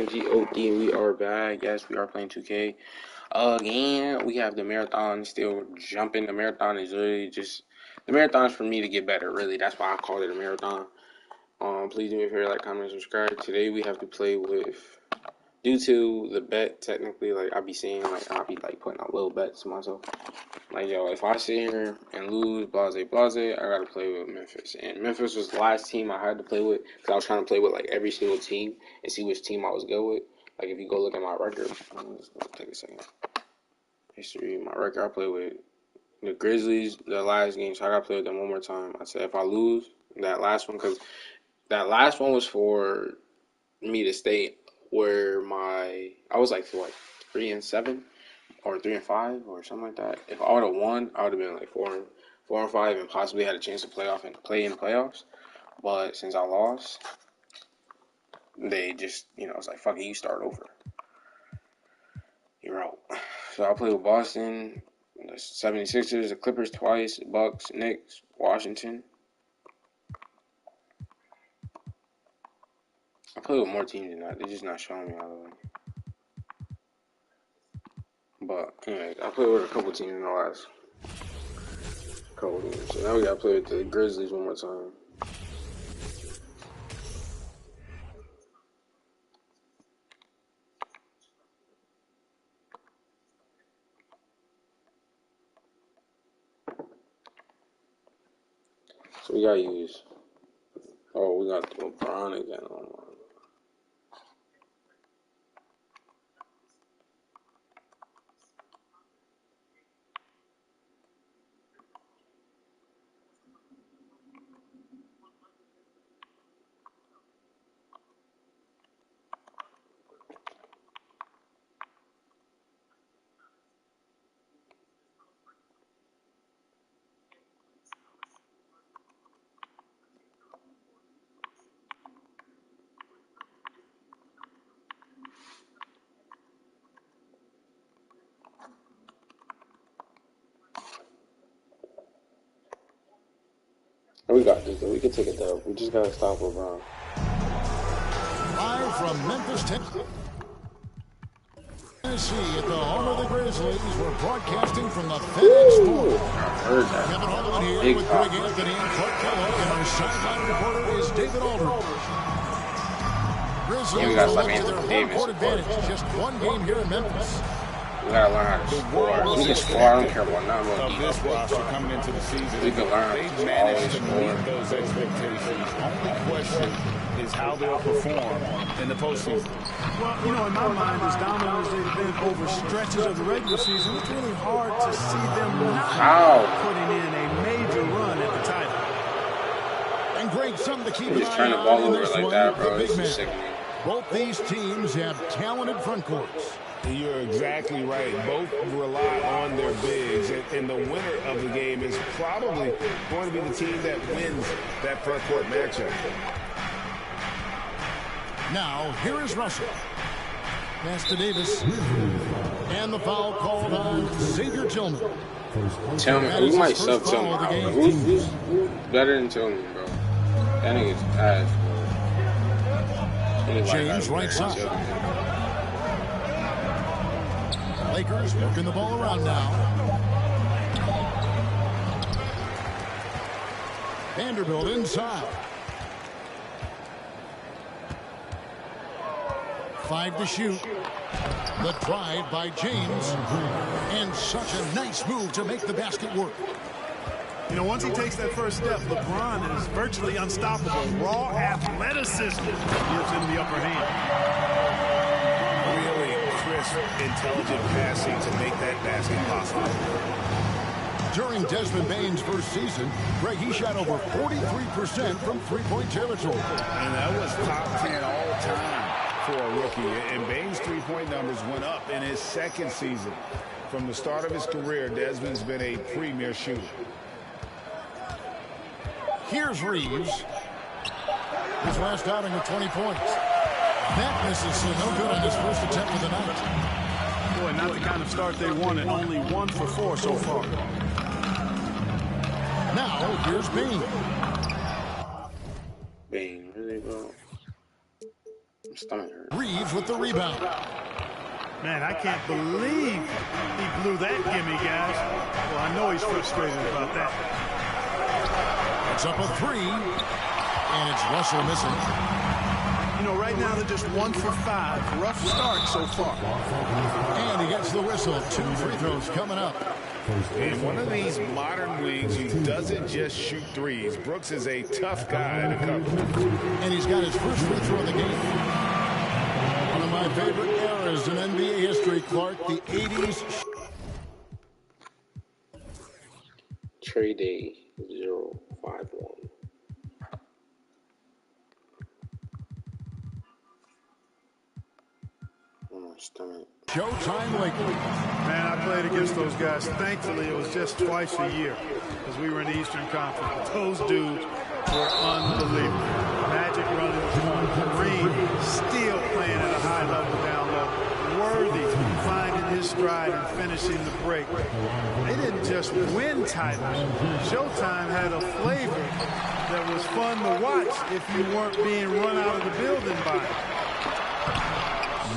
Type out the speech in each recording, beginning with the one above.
GOD, we are back. Yes, we are playing 2K. Again, we have the marathon still jumping. The marathon is really just the marathon is for me to get better. Really, that's why I call it a marathon. Please do me a favor, like, comment, subscribe. Today we have to play with, due to the bet. Technically, like I'll be saying, like I'll be like putting out little bets to myself. Like, yo, if I sit here and lose, blase, I gotta play with Memphis. And Memphis was the last team I had to play with because I was trying to play with, like, every single team and see which team I was good with. Like, if you go look at my record, let's take a second. History, my record, I played with the Grizzlies the last game, so I gotta play with them one more time. I said if I lose that last one, because that last one was for me to stay where I was like 3-7. Or 3-5 or something like that. If I would have won, I would have been like 4-5 and possibly had a chance to play in the playoffs. But since I lost, they just, it's like, fuck it, you start over. You're out. So I played with Boston, the 76ers, the Clippers twice, Bucks, Knicks, Washington. I played with more teams than that. They're just not showing me all of them. But anyway, I played with a couple teams in the last couple games. So now we gotta play with the Grizzlies one more time. So we gotta use. Oh, we got LeBron again on. We got this, though. We can take it down. We just gotta stop LeBron. Live from Memphis, Tennessee, at the home of the Grizzlies, we're broadcasting from the FedEx Forum. I heard that. Kevin Holland here with Greg Anthony and Clark Kellogg, and our sideline reporter is David Aldridge. Grizzlies are left to their home court advantage. Just one game here in Memphis. We gotta learn how to score. We can score. I don't care about nothing about this roster coming into the season. We can learn They've managed to meet those expectations. Only question is how they'll perform in the postseason. Well, in my mind, as dominant as they've been over stretches of the regular season, it's really hard to see them not putting in a major run at the title. And great, something to keep an just eye turn the ball on in over this like one, that, bro. the It's big just man. sickening. Both these teams have talented front courts. You're exactly right. Both rely on their bigs, and the winner of the game is probably going to be the team that wins that front court matchup. Now, here is Russell. Pass to Davis. And the foul called on Xavier Tillman. Tillman, we might sub Tillman. Who's better than Tillman, bro? That nigga's ass, bro. James right side. Lakers working the ball around now. Vanderbilt inside. 5 to shoot. The drive by James. And such a nice move to make the basket work. Once he takes that first step, LeBron is virtually unstoppable. Raw athleticism gives him the upper hand. Really crisp, intelligent passing to make that basket possible. During Desmond Bane's first season, Greg, he shot over 43% from three-point territory. And that was top 10 all time for a rookie. And Bane's three-point numbers went up in his second season. From the start of his career, Desmond's been a premier shooter. Here's Reeves. His last outing with 20 points. That misses, so no good on his first attempt of the night. Boy, not the kind of start they wanted. Only 1 for 4 so far. Now, here's Bane. Bane, really, bro? My stomach hurts. Reeves Rivers with the rebound. Man, I can't believe he blew that gimme, guys. Well, I know he's frustrated about that. It's up a 3, and it's Russell missing. You know, right now they're just 1 for 5. Rough start so far. And he gets the whistle. 2 free throws coming up. And one of these modern wings who doesn't just shoot threes. Brooks is a tough guy to cover. And he's got his first free throw of the game. One of my favorite eras in NBA history, Clark, the 80s. Trade day 051. Oh, my stomach. Showtime Lakers. Man, I played against those guys. Thankfully, it was just twice a year because we were in the Eastern Conference. Those dudes were unbelievable. Magic running the point. Kareem still playing at a high level down low. Worthy finding his stride and finishing the break. They didn't just win titles. Showtime had a flavor that was fun to watch if you weren't being run out of the building by it.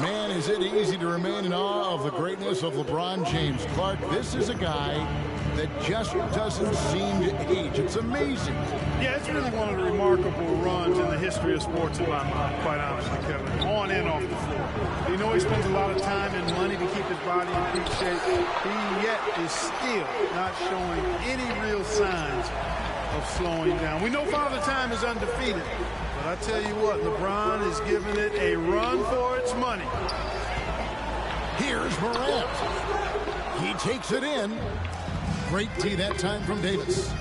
Man, is it easy to remain in awe of the greatness of LeBron James. Clark, this is a guy that just doesn't seem to age. It's amazing. Yeah, it's really one of the remarkable runs in the history of sports in my mind, quite honestly, Kevin. On and off the floor. You know he spends a lot of time and money to keep his body in peak shape. He yet is still not showing any real signs of slowing down. We know Father Time is undefeated. But I tell you what, LeBron is giving it a run for its money. Here's Morant. He takes it in. Great D that time from Davis.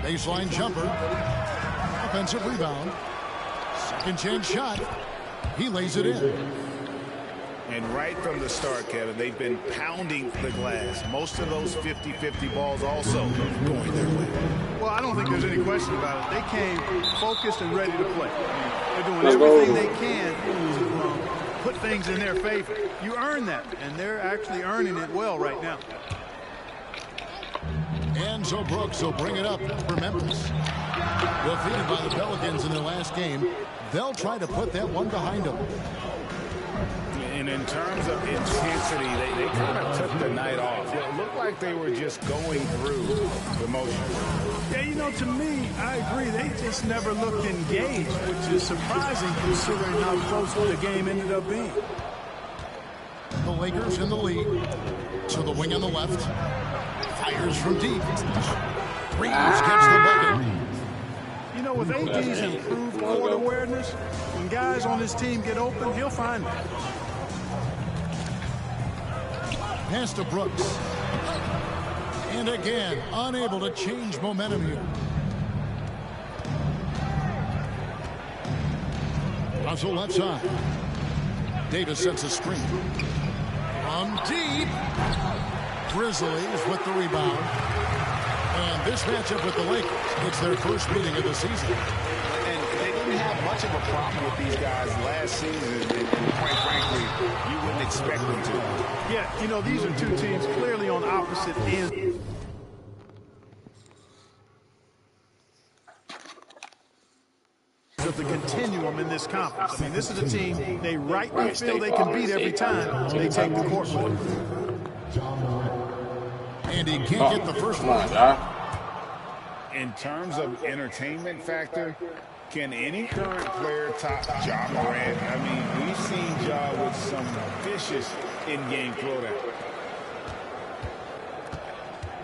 Baseline jumper. Offensive rebound. Second chance shot. He lays it in. And right from the start, Kevin, they've been pounding the glass. Most of those 50-50 balls also going their way. Well, I don't think there's any question about it. They came focused and ready to play. They're doing everything they can to put things in their favor. You earn that, and they're actually earning it well right now. And so Brooks will bring it up for Memphis. Defeated by the Pelicans in their last game, they'll try to put that one behind them. And in terms of intensity, they kind of took the night off. It looked like they were just going through the motions. Yeah, you know, to me, I agree. They just never looked engaged, which is surprising considering how close the game ended up being. The Lakers in the lead. To the wing on the left. Fires from deep. Reeves gets the bucket. You know, with AD's improved court awareness, when guys on his team get open, he'll find them. Pass to Brooks. And again, unable to change momentum here. Russell left side. Davis sets a screen. From deep. Grizzlies with the rebound. And this matchup with the Lakers, it's their first meeting of the season. And they didn't have much of a problem with these guys last season. And quite frankly, you wouldn't expect them to. Yeah, you know, these are two teams clearly on opposite ends of the continuum in this conference. I mean, this is a team they rightly feel they can beat every time they take the court with them. And he can't get the first one. In terms of entertainment factor, can any current player top Ja Morant? I mean, we've seen Ja with some vicious in-game throwdown.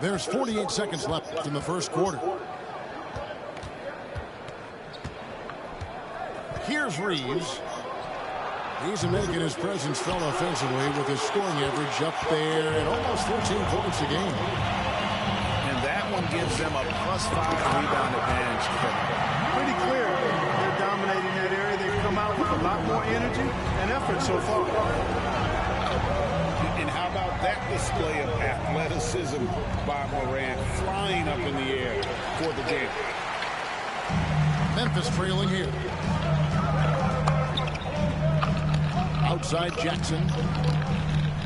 There's 48 seconds left in the first quarter. Here's Reeves. He's making his presence felt offensively with his scoring average up there at almost 14 points a game. And that one gives them a +5 rebound advantage. Pretty clear they're dominating that area. They've come out with a lot more energy and effort so far. And how about that display of athleticism by Morant, flying up in the air for the game? Memphis trailing here. Outside Jackson.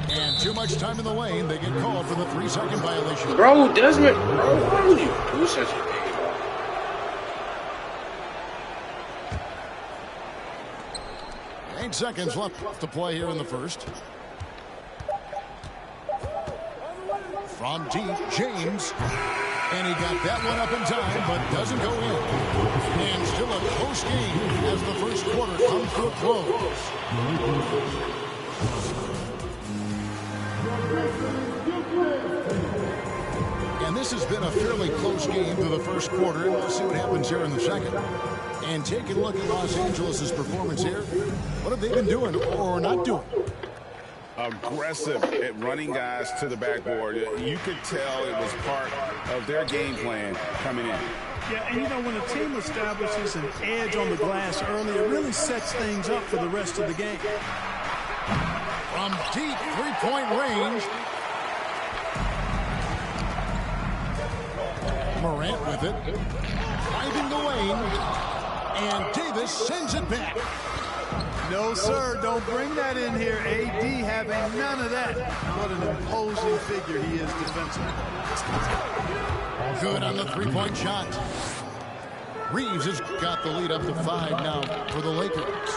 And too much time in the lane. They get called for the 3-second violation. Bro, Desmond, bro, why would you do such a thing? seconds left to play here in the first. From deep, James. And he got that one up in time, but doesn't go in. And still a close game as the first quarter comes to a close. And this has been a fairly close game through the first quarter, and we'll see what happens here in the second. And taking a look at Los Angeles' performance here, what have they been doing or not doing? Aggressive at running guys to the backboard. You could tell it was part of their game plan coming in. Yeah, and you know, when a team establishes an edge on the glass early, it really sets things up for the rest of the game. From deep three-point range. Morant with it. Driving the lane. And Davis sends it back. No, sir, don't bring that in here. AD having none of that. What an imposing figure he is defensively. Good on the three-point shot. Reeves has got the lead up to 5 now for the Lakers.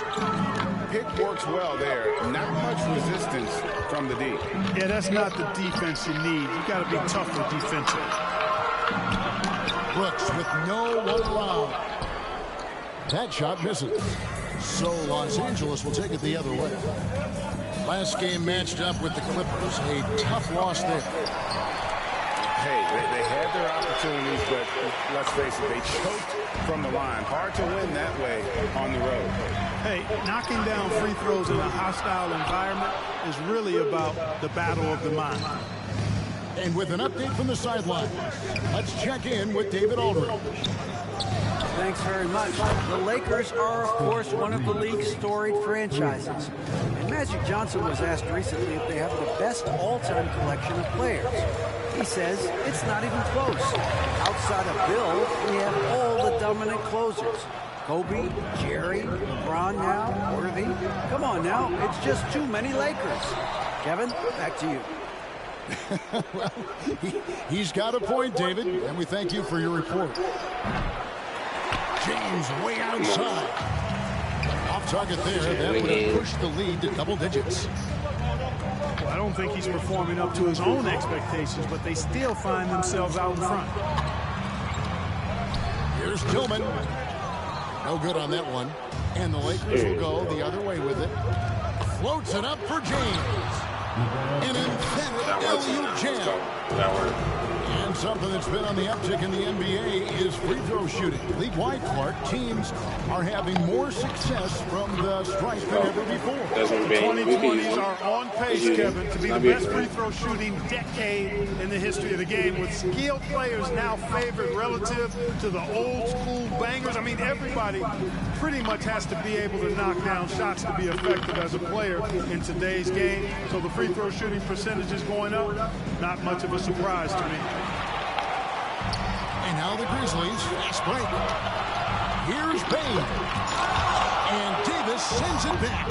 Pick works well there. Not much resistance from the D. Yeah, that's not the defense you need. You got to be tougher defensively. Brooks with no one around. That shot misses. So Los Angeles will take it the other way. Last game matched up with the Clippers. A tough loss there. Hey, they had their opportunities, but let's face it, they choked from the line. Hard to win that way on the road. Hey, knocking down free throws in a hostile environment is really about the battle of the mind. And with an update from the sideline, let's check in with David Aldridge. Thanks very much. The Lakers are, of course, one of the league's storied franchises. And Magic Johnson was asked recently if they have the best all-time collection of players. He says it's not even close. Outside of Bill, we have all the dominant closers. Kobe, Jerry, LeBron now, Worthy. Come on now, it's just too many Lakers. Kevin, back to you. Well, he's got a point, David, and we thank you for your report. James way outside. Off target there. That would have pushed the lead to double digits. Well, I don't think he's performing up to his own expectations, but they still find themselves out in front. Here's Tillman. No good on that one. And the Lakers will go the other way with it. Floats it up for James. An emphatic alley-oop jam. That worked. And something that's been on the uptick in the NBA is free throw shooting. League-wide, Clark, teams are having more success from the stripe than ever before. The 2020s are on pace, Kevin, to be the best free throw shooting decade in the history of the game, with skilled players now favored relative to the old school bangers. I mean, everybody pretty much has to be able to knock down shots to be effective as a player in today's game. So the free throw shooting percentage is going up. Not much of a surprise to me. And now the Grizzlies, fast break. Here's Bane. And Davis sends it back.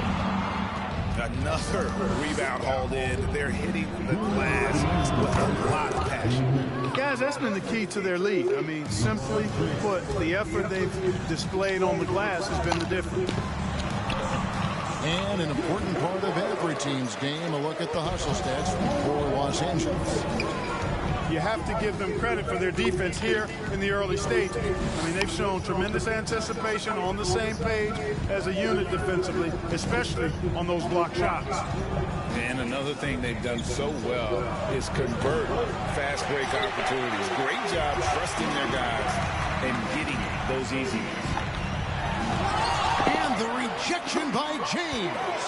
Another rebound hauled in. They're hitting the glass with a lot of passion. Guys, that's been the key to their lead. I mean, simply put, the effort they've displayed on the glass has been the difference. And an important part of every team's game, a look at the hustle stats for Los Angeles. You have to give them credit for their defense here in the early stages. I mean, they've shown tremendous anticipation, on the same page as a unit defensively, especially on those block shots. And another thing they've done so well is convert fast break opportunities. Great job trusting their guys and getting those easy ones. And the rejection by James.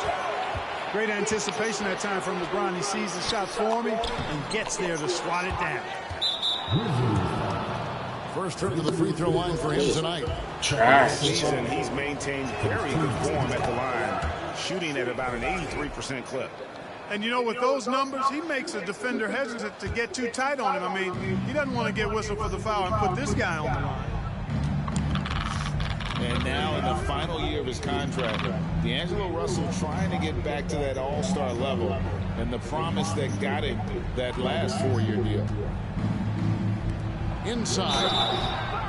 Great anticipation that time from LeBron. He sees the shot forming and gets there to swat it down. First trip to the free throw line for him tonight. Trash. Season, he's maintained very good form at the line, shooting at about an 83% clip. And you know, with those numbers, he makes a defender hesitant to get too tight on him. I mean, he doesn't want to get whistled for the foul and put this guy on the line. And now in the final year of his contract, D'Angelo Russell trying to get back to that all-star level and the promise that got him that last 4-year deal. Inside.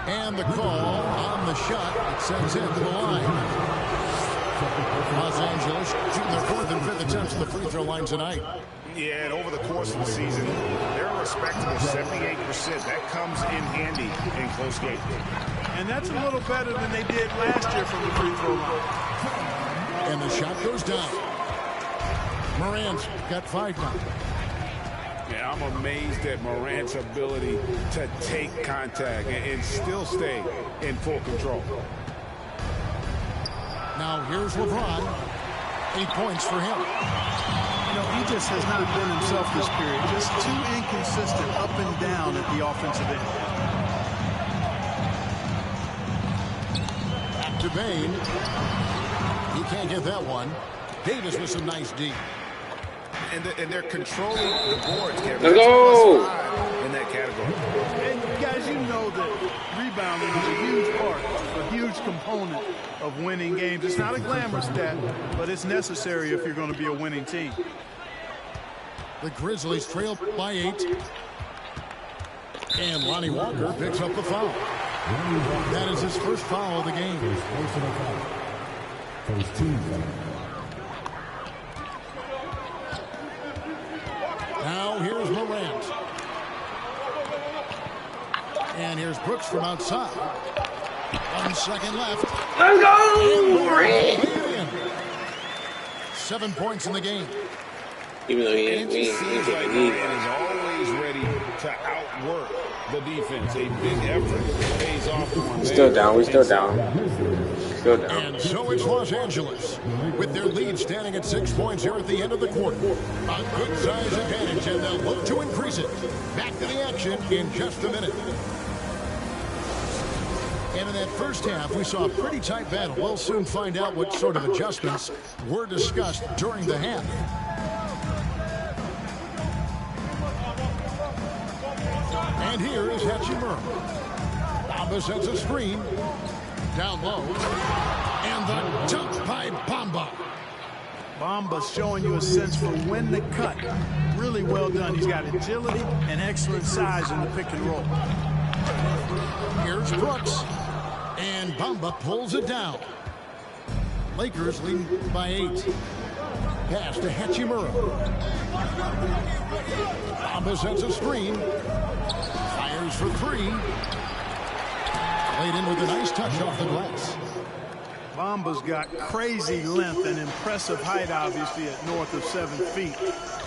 And the call on the shot that sends him to the line. Los Angeles shooting their 4th and 5th attempts at the free throw line tonight. Yeah, and over the course of the season, they're a respectable 78%. That comes in handy in close games. And that's a little better than they did last year from the free throw line. And the shot goes down. Morant's got 5 now. Yeah, I'm amazed at Morant's ability to take contact and still stay in full control. Now here's LeBron. 8 points for him. You know, he just has not been himself this period. Just too inconsistent up and down at the offensive end. Back to Bane. He can't get that one. Davis with some nice D. And they're controlling the boards, Kevin. Let's go! In that category. And guys, you know that rebounding is a huge part, a huge component of winning games. It's not a glamour stat, but it's necessary if you're going to be a winning team. The Grizzlies trail by 8. And Lonnie Walker picks up the foul. That is his first foul of the game. Now here's Morant. And here's Brooks from outside. 1 second left. Let's go! Morant! 7 points in the game. Even though he And it just seems like Morant is always ready to outwork the defense. A big effort pays off to one. Still down. We're still down. Still down. And so it's Los Angeles with their lead standing at 6 points here at the end of the quarter. A good size advantage, and they'll look to increase it. Back to the action in just a minute. And in that first half, we saw a pretty tight battle. We'll soon find out what sort of adjustments were discussed during the half. And here is Hachimura. Bamba sets a screen. Down low. And the dunk by Bamba. Bamba's showing you a sense for when to cut. Really well done. He's got agility and excellent size in the pick and roll. Here's Brooks. And Bamba pulls it down. Lakers lead by 8. Pass to Hachimura. Bamba sets a screen. Fires for 3. Laid in with a nice touch off the glass. Bamba's got crazy length and impressive height, obviously, at north of 7 feet.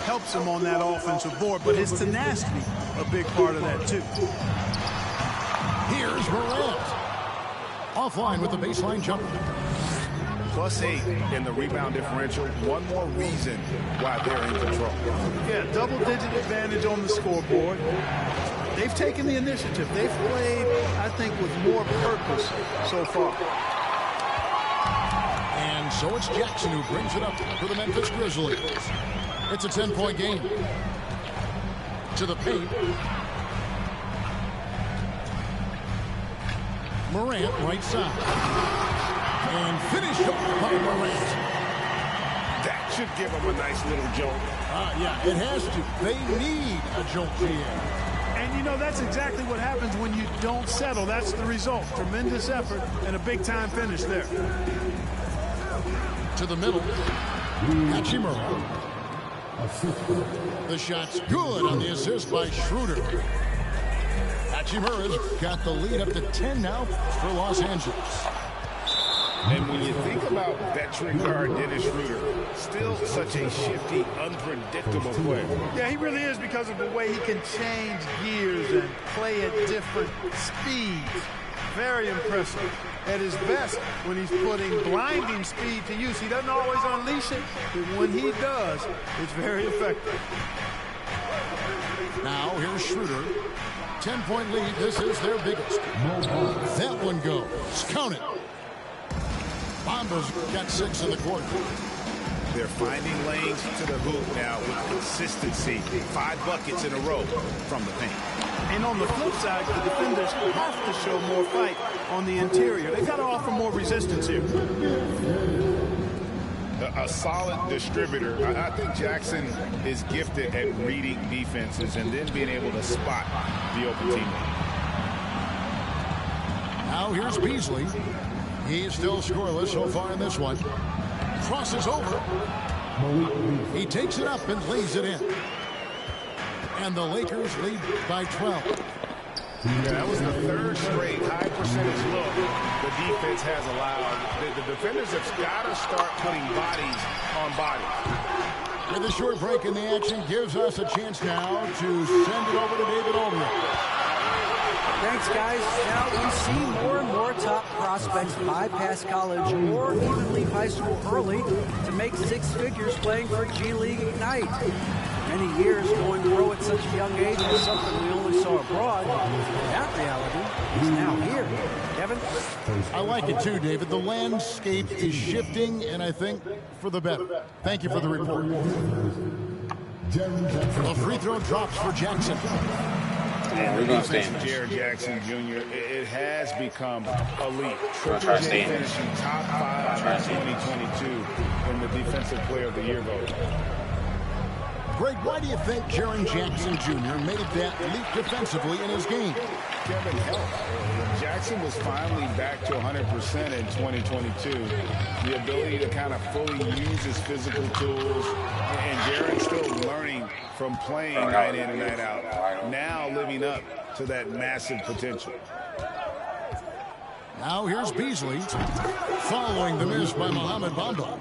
Helps him on that offensive board, but his tenacity, a big part of that, too. Here's Morant. Offline with the baseline jumper. +8 in the rebound differential. One more reason why they're in control. Yeah, double-digit advantage on the scoreboard. They've taken the initiative. They've played, I think, with more purpose so far. And so it's Jackson who brings it up for the Memphis Grizzlies. It's a 10-point game. To the paint. Morant right side. And finished up by Morant. That should give them a nice little jolt. Yeah, it has to. They need a jolt here. And, you know, that's exactly what happens when you don't settle. That's the result. Tremendous effort and a big-time finish there. To the middle. Hachimura. The shot's good on the assist by Schroeder. Hachimura's got the lead up to 10 now for Los Angeles. And when you think about veteran guard Dennis Schroeder, still such a shifty, unpredictable player. Yeah, he really is because of the way he can change gears and play at different speeds. Very impressive. At his best when he's putting blinding speed to use. He doesn't always unleash it, but when he does, it's very effective. Now here's Schroeder. 10-point lead. This is their biggest. That one goes. Count it. Bamba's got 6 in the quarter. They're finding lanes to the hoop now with consistency. 5 buckets in a row from the paint. And on the flip side, the defenders have to show more fight on the interior. They've got to offer more resistance here. A solid distributor. I think Jackson is gifted at reading defenses and then being able to spot the open teammate. Now here's Beasley. He's still scoreless so far in this one. Crosses over. He takes it up and lays it in. And the Lakers lead by 12. Yeah, that was the third straight high percentage look the defense has allowed. The defenders have got to start putting bodies on bodies. With a short break in the action, gives us a chance now to send it over to David Aldridge. Thanks, guys. Now we see more and more top prospects bypass college or even leave high school early to make six figures playing for G League Ignite. Many years going pro at such a young age was something we only saw abroad. That reality is now here. Kevin? I like it too, David. The landscape is shifting, and I think for the better. Thank you for the report. A free throw drops for Jackson. We're going to stay in this. Jaren Jackson Jr., it has become elite. We're try to stay in Finishing top 5 in 2022 in the Defensive Player of the Year vote. Greg, why do you think Jaren Jackson Jr. made that leap defensively in his game? Kevin, help. Jackson was finally back to 100% in 2022. The ability to kind of fully use his physical tools. And Jaren's still learning from playing night in and night out. Now living up to that massive potential. Now here's Beasley following the miss by Mohamed Bamba.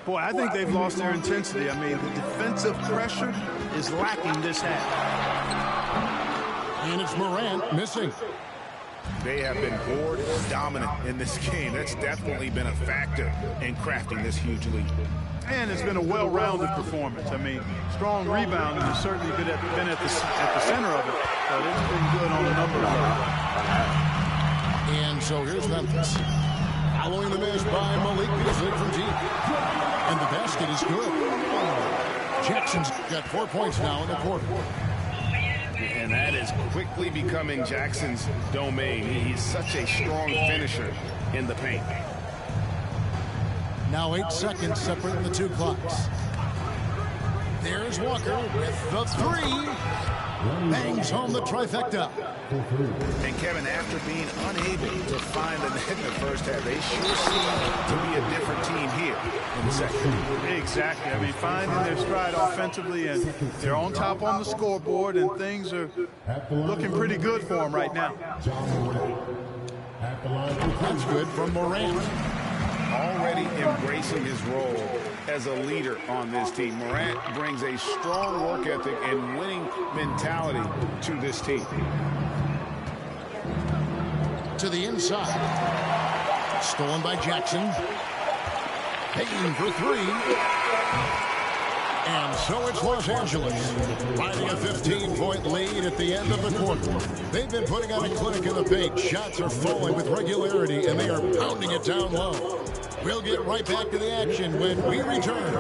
Boy, I think they've lost their intensity. I mean, the defensive pressure is lacking this half. And it's Morant missing. They have been board dominant in this game. That's definitely been a factor in crafting this huge lead. And it's been a well-rounded performance. I mean, strong rebounding has certainly been at the center of it, but it's been good on a number of levels. And so here's Memphis. Following the miss by Malik Beasley from deep. And the basket is good. Jackson's got 4 points now in the quarter. And that is quickly becoming Jackson's domain. He's such a strong finisher in the paint. Now 8 seconds separating the two clocks. There's Walker with the three. Bangs home the trifecta. And Kevin, after being unable to find the net in the first half, they sure seem to be a different team here in the second. Exactly. I mean, finding their stride offensively, and they're on top on the scoreboard, and things are looking pretty good for them right now. That's good from Morant. Already embracing his role as a leader on this team. Morant brings a strong work ethic and winning mentality to this team. To the inside. Stolen by Jackson. Payton for three. And so it's Los Angeles, finding a 15-point lead at the end of the quarter. They've been putting on a clinic in the paint. Shots are falling with regularity, and they are pounding it down low. We'll get right back to the action when we return.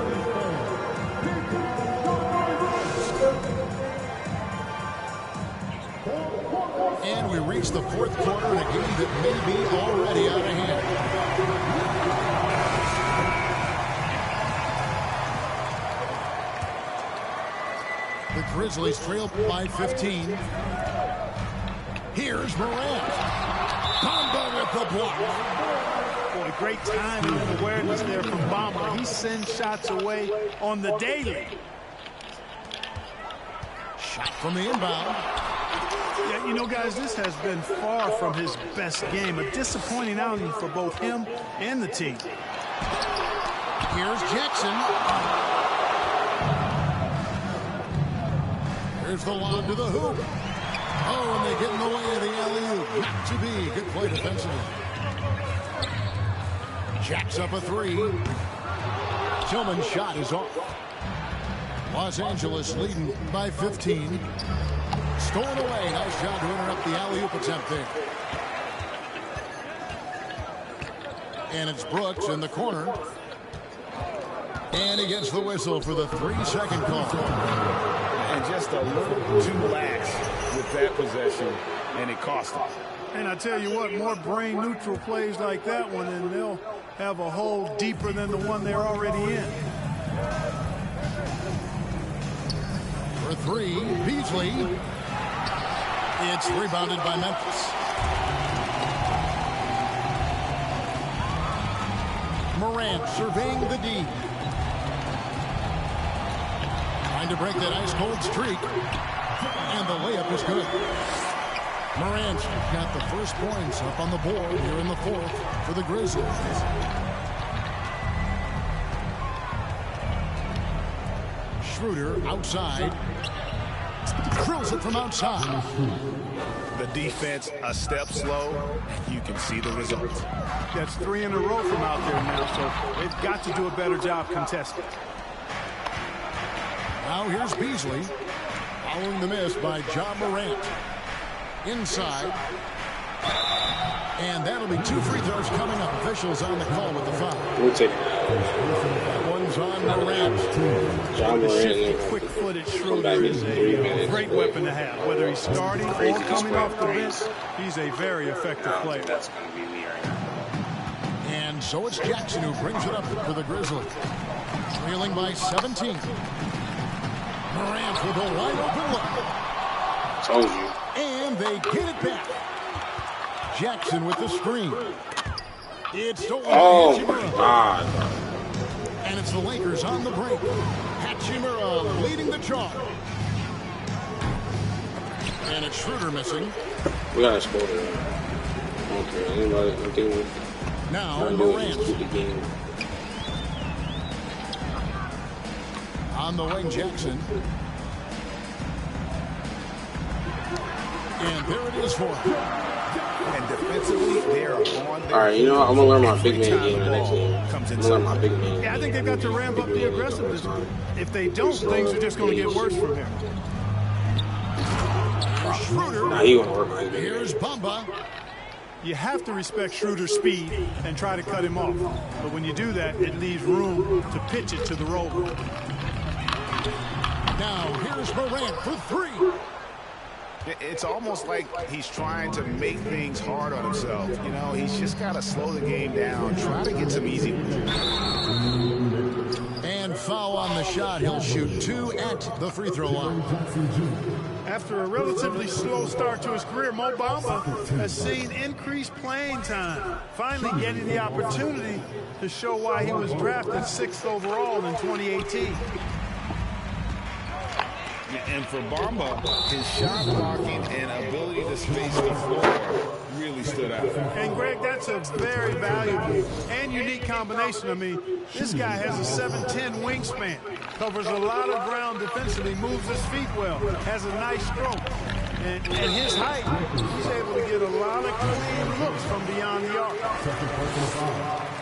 And we reach the fourth quarter in a game that may be already out of hand. The Grizzlies trail by 15. Here's Morant. Bamba with the block. Boy, great timing and awareness there from Bamba. He sends shots away on the daily. Shot from the inbound. Yeah, you know, guys, this has been far from his best game. A disappointing outing for both him and the team. Here's Jackson. Here's the lob to the hoop. Oh, and they get in the way of the alley-oop. Not to be. Good play defensively. Jacks up a three. Tillman's shot is off. Los Angeles leading by 15. Stolen away. Nice job to interrupt the alley-oop attempt there. And it's Brooks in the corner. And he gets the whistle for the 3-second call. And just a little too lax with that possession, and it cost them. And I tell you what, more brain-neutral plays like that one, and they'll have a hole deeper than the one they're already in. For three, Beasley. It's rebounded by Memphis. Morant surveying the D. Trying to break that ice-cold streak. And the layup is good. Morant got the first points up on the board here in the fourth for the Grizzlies. Schroeder outside. Drills it from outside. The defense a step slow, and you can see the result. That's 3 in a row from out there now, so they've got to do a better job contesting. Now here's Beasley. Following the miss by Ja Morant. Inside. And that'll be 2 free throws coming up. Officials on the call with the foul. We'll take it. That one's on Morant. Ja The shifty, Morant. quick-footed Schroeder is a great weapon to have. Whether he's starting or coming off the bench, he's a very effective player. That's going to be me right now. And so it's Jackson who brings it up for the Grizzlies. Trailing by 17. Morant with a wide open look. Told you. And they get it back. Jackson with the screen. It's stolen by Oh, my Hachimura. God. And it's the Lakers on the break. Hachimura leading the charge. And it's Schroeder missing. We got to score it. Okay, anybody? I think we Now keep Morant the game. on the wing. Jackson. And there it is for him. And defensively, they're on their All right, you know what? I'm going to learn my big man Every game in the next time the game. ball I'm comes going to learn inside. my big man. Yeah, I think they've got to ramp up the aggressiveness. If they don't, things are just going to get worse from here. Schroeder. Nah, he going to work my big man. Here's Bamba. You have to respect Schroeder's speed and try to cut him off. But when you do that, it leaves room to pitch it to the roller. Now here's Morant for 3. It's almost like he's trying to make things hard on himself. You know, he's just got to slow the game down, try to get some easy ones. And foul on the shot. He'll shoot 2 at the free throw line. After a relatively slow start to his career, Mo Bamba has seen increased playing time, finally getting the opportunity to show why he was drafted 6th overall in 2018. And for Bamba, his shot blocking and ability to space the floor really stood out. And, Greg, that's a very valuable and unique combination. I mean, this guy has a 7'10" wingspan, covers a lot of ground defensively, moves his feet well, has a nice stroke. And his height, he's able to get a lot of clean looks from beyond the arc.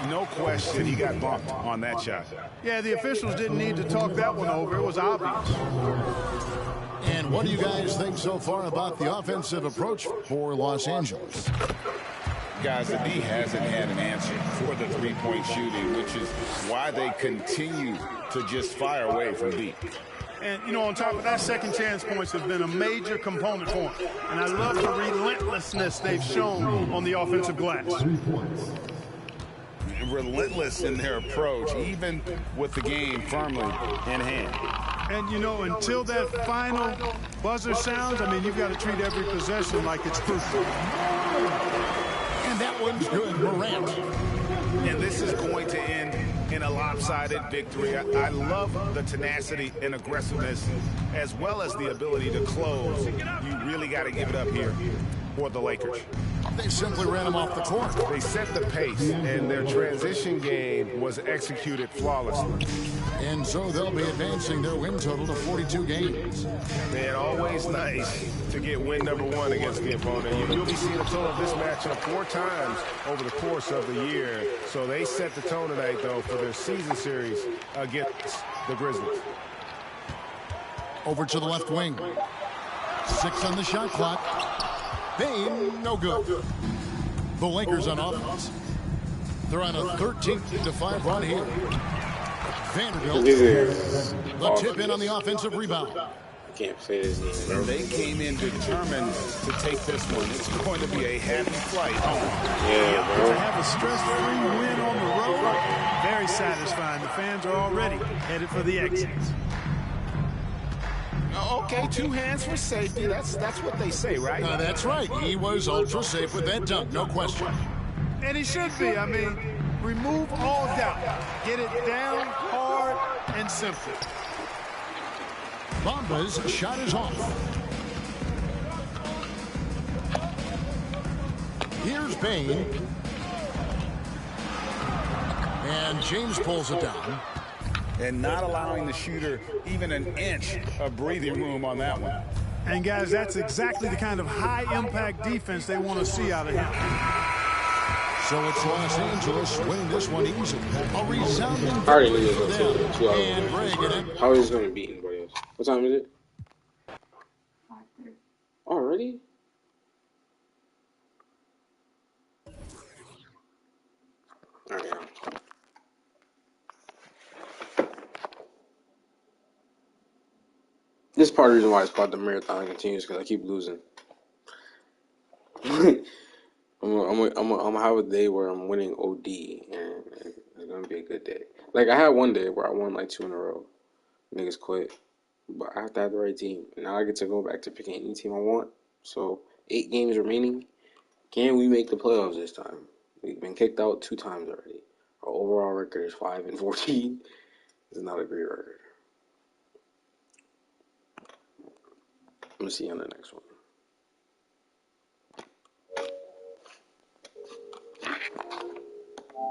No question, he got bumped on that shot. Yeah, the officials didn't need to talk that one over. It was obvious. And what do you guys think so far about the offensive approach for Los Angeles? Guys, the D hasn't had an answer for the three-point shooting, which is why they continue to just fire away from deep. And, you know, on top of that, second chance points have been a major component for them. And I love the relentlessness they've shown on the offensive glass. Relentless in their approach, even with the game firmly in hand. And, you know, until that final buzzer sounds, I mean, you've got to treat every possession like it's crucial. And that one's good. Morant. And this is going to end in a lopsided victory. I love the tenacity and aggressiveness as well as the ability to close. You really got to give it up here for the Lakers. They simply ran him off the court. They set the pace, and their transition game was executed flawlessly. And so they'll be advancing their win total to 42 games. Man, always nice to get win number 1 against the opponent. You'll be seeing a total of this matchup 4 times over the course of the year. So they set the tone tonight, though, for their season series against the Grizzlies. Over to the left wing. 6 on the shot clock. Bane, no good. The Lakers on offense. They're on a 13-5 run here. Vanderbilt. The tip in on the offensive rebound. I can't say this name. And they came in determined to take this one. It's going to be a happy flight home. Yeah, To bro. have a stress-free win on the road, very satisfying. The fans are already headed for the exits. Okay, 2 hands for safety. That's what they say, right? That's right. He was ultra safe with that dunk, no question. And he should be. I mean, Remove all doubt. Get it down hard and simple. Bamba's shot is off. Here's Bane. And James pulls it down. And not allowing the shooter even an inch of breathing room on that one. And, guys, that's exactly the kind of high-impact defense they want to see out of him. So it's Los Angeles winning this one easily. A resounding I already knew victory it for was them. going to take 2 And hours. Greg and How is it going to beat anybody else? What time is it? Already? Alright, yeah. This is part of the reason why it's called the marathon continues, because I keep losing. I'm gonna have a day where I'm winning OD, and it's gonna be a good day. Like, I had one day where I won like 2 in a row. Niggas quit, but I have to have the right team. Now I get to go back to picking any team I want. So 8 games remaining. Can we make the playoffs this time? We've been kicked out 2 times already. Our overall record is 5-14. It's not a great record. I'm gonna see you on the next one.